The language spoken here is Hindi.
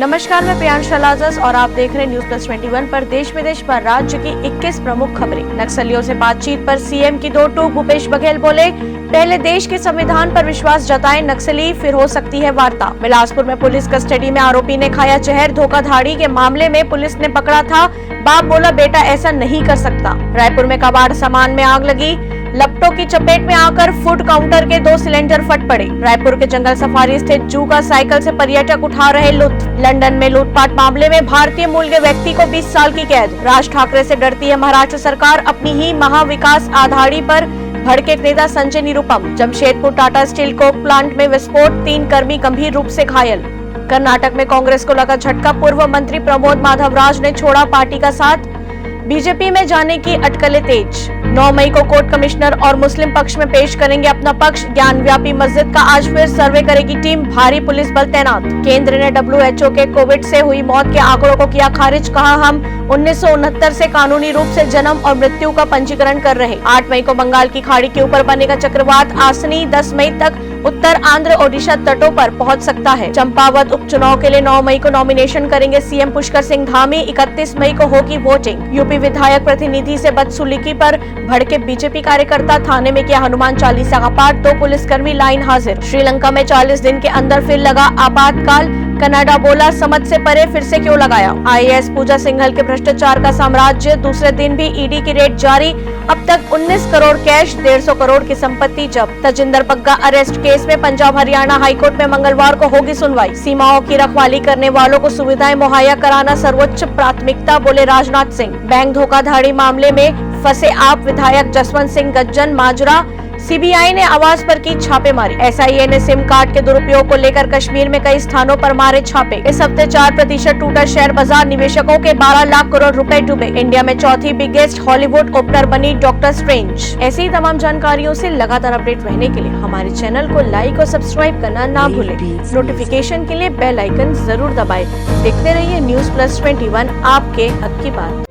नमस्कार, मैं प्रियांशा लाजस और आप देख रहे हैं न्यूज प्लस 21 पर देश विदेश पर राज्य की 21 प्रमुख खबरें। नक्सलियों से बातचीत पर सीएम की दो टूक। भूपेश बघेल बोले, पहले देश के संविधान पर विश्वास जताएं नक्सली, फिर हो सकती है वार्ता। बिलासपुर में पुलिस कस्टडी में आरोपी ने खाया जहर। धोखाधड़ी के मामले में पुलिस ने पकड़ा था, बाप बोला बेटा ऐसा नहीं कर सकता। रायपुर में कबाड़ सामान में आग लगी, लपटों की चपेट में आकर फूड काउंटर के 2 सिलेंडर फट पड़े। रायपुर के जंगल सफारी स्थित जू का साइकिल से पर्यटक उठा रहे लुत्फ। लंदन में लूटपाट मामले में भारतीय मूल के व्यक्ति को 20 साल की कैद। राज ठाकरे से डरती है महाराष्ट्र सरकार, अपनी ही महाविकास आघाड़ी पर भड़के नेता Sanjay Nirupam. Jamshedpur Tata steel Coke plant में विस्फोट, 3 कर्मी गंभीर रूप से घायल। कर्नाटक में कांग्रेस को लगा झटका, पूर्व मंत्री प्रमोद माधवराज ने छोड़ा पार्टी का साथ। बीजेपी में जाने की अटकलें तेज। 9 मई को कोर्ट कमिश्नर और मुस्लिम पक्ष में पेश करेंगे अपना पक्ष। ज्ञानव्यापी मस्जिद का आज फिर सर्वे करेगी टीम, भारी पुलिस बल तैनात। केंद्र ने WHO के कोविड से हुई मौत के आंकड़ों को किया खारिज, कहा हम 1969 से कानूनी रूप से जन्म और मृत्यु का पंजीकरण कर रहे। 8 मई को बंगाल की खाड़ी के ऊपर बनेगा चक्रवात आसनी, 10 मई तक उत्तर आंध्र ओडिशा तटों पर पहुंच सकता है। चंपावत उपचुनाव के लिए 9 मई को नॉमिनेशन करेंगे सीएम पुष्कर सिंह धामी, 31 मई को होगी वोटिंग। यूपी विधायक प्रतिनिधि से बदसलूकी पर भड़के बीजेपी कार्यकर्ता, थाने में किया हनुमान चालीसा का पाठ, 2 पुलिसकर्मी लाइन हाजिर। श्रीलंका में 40 दिन के अंदर फिर लगा आपातकाल, कनाडा बोला समझ से परे फिर से क्यों लगाया। IAS पूजा सिंघल के भ्रष्टाचार का साम्राज्य, दूसरे दिन भी ईडी की रेड जारी, अब तक 19 करोड़ कैश, 150 करोड़ की संपत्ति जब्त। तजिंदर पग्गा अरेस्ट केस में पंजाब हरियाणा हाईकोर्ट में मंगलवार को होगी सुनवाई। सीमाओं की रखवाली करने वालों को सुविधाएं मुहैया कराना सर्वोच्च प्राथमिकता, बोले राजनाथ सिंह। बैंक धोखाधड़ी मामले में फंसे आप विधायक जसवंत सिंह गज्जन माजरा, CBI ने आवास पर की छापेमारी। SIA ने सिम कार्ड के दुरुपयोग को लेकर कश्मीर में कई स्थानों पर मारे छापे। इस हफ्ते 4% टूटा शेयर बाजार, निवेशकों के 12 लाख करोड़ रुपए डूबे। इंडिया में चौथी बिगेस्ट हॉलीवुड ओपनर बनी डॉक्टर स्ट्रेंज। ऐसी ही तमाम जानकारियों से लगातार अपडेट रहने के लिए हमारे चैनल को लाइक और सब्सक्राइब करना ना भूलें। नोटिफिकेशन के लिए बेल आइकन जरूर दबाएं। देखते रहिए न्यूज प्लस 21, आपके हक की बात।